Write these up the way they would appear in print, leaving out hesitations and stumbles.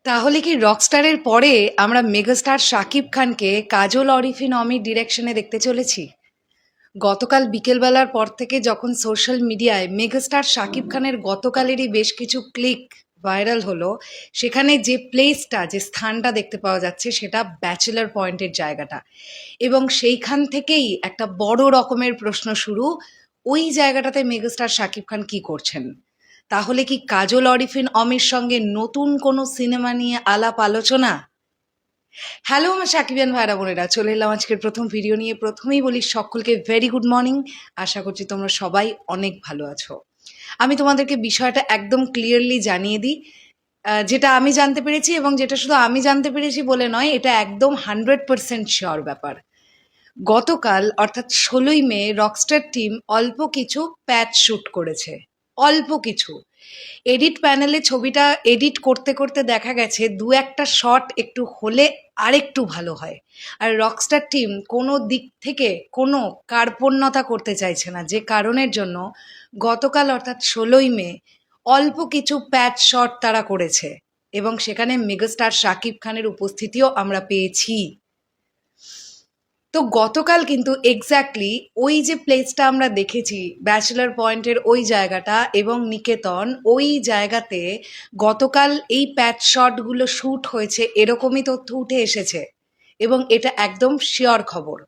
তাহলে কি রকস্টারের পরে আমরা মেগাস্টার শাকিব খানকে কাজল অরিফিন অমির ডিরেকশনে দেখতে চলেছি? গতকাল বিকেলবেলার পর থেকে যখন সোশ্যাল মিডিয়ায় মেগাস্টার শাকিব খানের গতকালেরই বেশ কিছু ক্লিক ভাইরাল হলো, সেখানে যে প্লেসটা, যে স্থানটা দেখতে পাওয়া যাচ্ছে সেটা ব্যাচেলার পয়েন্টের জায়গাটা, এবং সেইখান থেকেই একটা বড় রকমের প্রশ্ন শুরু, ওই জায়গাটাতে মেগাস্টার শাকিব খান কি করছেন? তাহলে কি কাজল অরিফিন অমির সঙ্গে নতুন কোনো সিনেমা নিয়ে আলাপ আলোচনা? হ্যালো আমার সাকিবিয়ান ভাইরা বোনেরা, চলে এলাম আজকের প্রথম ভিডিও নিয়ে। প্রথমেই বলি সকলকে ভেরি গুড মর্নিং। আশা করছি তোমরা সবাই অনেক ভালো আছো। আমি তোমাদেরকে বিষয়টা একদম ক্লিয়ারলি জানিয়ে দিই, যেটা আমি জানতে পেরেছি, এবং যেটা শুধু আমি জানতে পেরেছি বলে নয়, এটা একদম 100% শিওর ব্যাপার। গতকাল অর্থাৎ 16ই মে রকস্টার টিম অল্প কিছু প্যাচ শ্যুট করেছে। অল্প কিছু এডিট প্যানেলে ছবিটা এডিট করতে করতে দেখা গেছে দু একটা শট একটু হলে আরেকটু ভালো হয়। আর রকস্টার টিম কোনো দিক থেকে কোনো কার্পণ্যতা করতে চাইছে না, যে কারণের জন্য গতকাল অর্থাৎ 16ই মে অল্প কিছু প্যাচ শট তারা করেছে, এবং সেখানে মেগাস্টার শাকিব খানের উপস্থিতিও আমরা পেয়েছি। তো গতকাল কিন্তু এক্স্যাক্টলি ওই যে প্লেসটা আমরা দেখেছি, ব্যাচেলার পয়েন্টের ওই জায়গাটা এবং নিকেতন, ওই জায়গাতে গতকাল এই প্যাচ শটগুলো শ্যুট হয়েছে এরকমই তথ্য উঠে এসেছে, এবং এটা একদম শিওর খবর।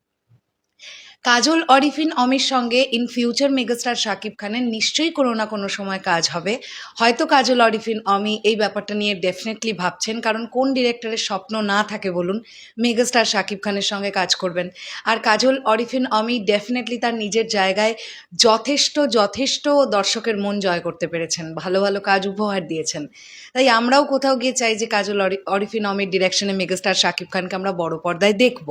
কাজল অরিফিন অমির সঙ্গে ইন ফিউচার মেগাস্টার শাকিব খানের নিশ্চয়ই কোনো না কোনো সময় কাজ হবে। হয়তো কাজল অরিফিন অমি এই ব্যাপারটা নিয়ে ডেফিনেটলি ভাবছেন, কারণ কোন ডিরেক্টরের স্বপ্ন না থাকে বলুন মেগাস্টার শাকিব খানের সঙ্গে কাজ করবেন। আর কাজল অরিফিন অমি ডেফিনেটলি তার নিজের জায়গায় যথেষ্ট যথেষ্ট দর্শকের মন জয় করতে পেরেছেন, ভালো ভালো কাজ উপহার দিয়েছেন। তাই আমরাও কোথাও গিয়ে চাই যে কাজল অরিফিন অমির ডিরেকশনে মেগাস্টার শাকিব খানকে আমরা বড় পর্দায় দেখব।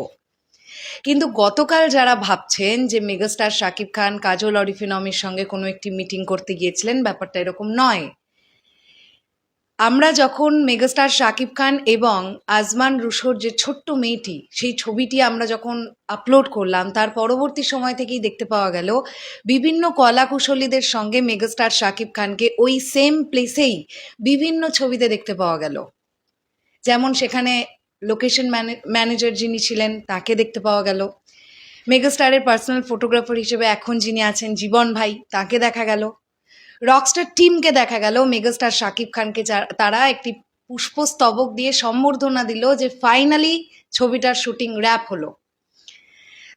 কিন্তু গতকাল যারা ভাবছেন যে মেগাস্টার শাকিব খান কাজল অরিফিন অমির সঙ্গে কোনো একটি মিটিং করতে গিয়েছিলেন, ব্যাপারটা এরকম নয়। আমরা যখন মেগাস্টার শাকিব খান এবং আজমান রুশোর যে ছোট্ট মেয়েটি, সেই ছবিটি আমরা যখন আপলোড করলাম, তার পরবর্তী সময় থেকেই দেখতে পাওয়া গেল বিভিন্ন কলাকুশলীদের সঙ্গে মেগাস্টার শাকিব খানকে ওই সেম প্লেসেই বিভিন্ন ছবিতে দেখতে পাওয়া গেল। যেমন সেখানে লোকেশন ম্যানেজার যিনি ছিলেন তাকে দেখতে পাওয়া গেল, মেগাস্টারের পার্সোনাল ফটোগ্রাফার হিসেবে এখন যিনি আছেন জীবন ভাই, তাকে দেখা গেল, রকস্টার টিমকে দেখা গেল। মেগাস্টার শাকিব খানকে তারা একটি পুষ্পস্তবক দিয়ে সম্বর্ধনা দিল যে ফাইনালি ছবিটার শুটিং র্যাপ হলো।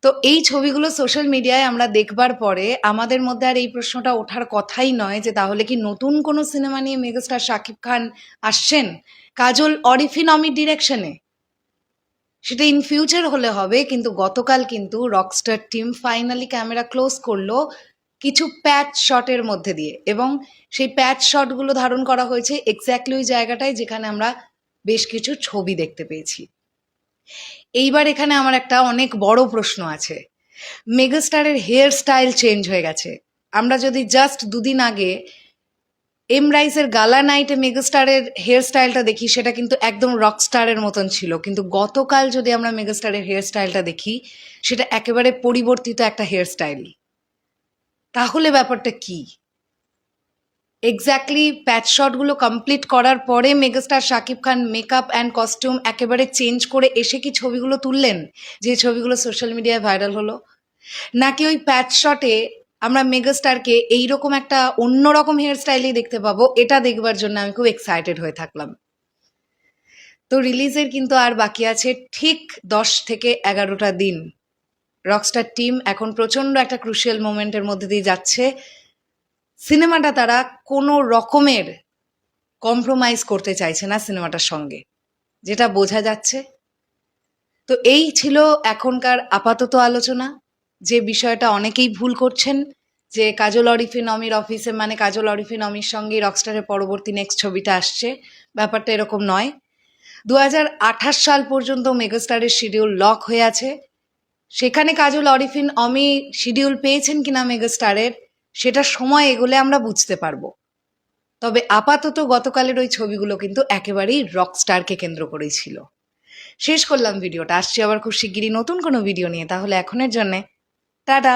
তো এই ছবিগুলো সোশ্যাল মিডিয়ায় আমরা দেখবার পরে আমাদের মধ্যে আর এই প্রশ্নটা ওঠার কথাই নয় যে তাহলে কি নতুন কোনো সিনেমা নিয়ে মেগাস্টার শাকিব খান আসছেন কাজল অরিফিন অমির ডিরেকশনে? সেটা ইন ফিউচার হলে হবে, কিন্তু গতকাল কিন্তু Rockstar team finally camera close করলো কিছু প্যাচ শটের মধ্যে দিয়ে, এবং সেই প্যাচ শটগুলো ধারণ করা হয়েছে এক্স্যাক্টলি ওই জায়গাটায় যেখানে আমরা বেশ কিছু ছবি দেখতে পেয়েছি। এইবার এখানে আমার একটা অনেক বড় প্রশ্ন আছে। মেগাস্টারের হেয়ার স্টাইল চেঞ্জ হয়ে গেছে। আমরা যদি জাস্ট দুদিন আগে এম রাইসের গালা নাইটে মেগাস্টারের হেয়ার স্টাইলটা দেখি, সেটা কিন্তু একদম রকস্টারের মতন ছিল, কিন্তু গতকাল যদি আমরা মেগাস্টারের হেয়ার স্টাইলটা দেখি, সেটা একেবারে পরিবর্তিত একটা হেয়ার স্টাইল। তাহলে ব্যাপারটা কি? এক্স্যাক্টলি প্যাচ শটগুলো কমপ্লিট করার পরে megastar Shakib Khan makeup and costume একেবারে চেঞ্জ করে এসে কি ছবিগুলো তুললেন, যে ছবিগুলো সোশ্যাল মিডিয়ায় ভাইরাল হলো? নাকি ওই প্যাচ শটে আমরা মেগাস্টারকে এইরকম একটা অন্যরকম হেয়ার স্টাইলেই দেখতে পাবো? এটা দেখবার জন্য আমি খুব এক্সাইটেড হয়ে থাকলাম। তো রিলিজের কিন্তু আর বাকি আছে ঠিক 10 থেকে 11টা দিন। রকস্টার টিম এখন প্রচণ্ড একটা ক্রুশিয়াল মোমেন্টের মধ্যে দিয়ে যাচ্ছে। সিনেমাটা তারা কোনো রকমের কম্প্রোমাইজ করতে চাইছে না সিনেমাটার সঙ্গে, যেটা বোঝা যাচ্ছে। তো এই ছিল এখনকার আপাতত আলোচনা। যে বিষয়টা অনেকেই ভুল করছেন যে কাজল অরিফিন অমির অফিসে মানে কাজল অরিফিন অমির সঙ্গে রকস্টারের পরবর্তী নেক্সট ছবিটা আসছে, ব্যাপারটা এরকম নয়। 2028 সাল পর্যন্ত মেগাস্টারের শিডিউল লক হয়ে আছে। সেখানে কাজল অরিফিন অমি শিডিউল পেয়েছেন কিনা মেগাস্টারের, সেটা সময় এগোলে আমরা বুঝতে পারবো। তবে আপাতত গতকালের ওই ছবিগুলো কিন্তু একেবারেই রকস্টারকে কেন্দ্র করেই ছিল। শেষ করলাম ভিডিওটা, আসছি আবার খুব শিগগিরই নতুন কোনো ভিডিও নিয়ে। তাহলে এখনের জন্যে টাটা।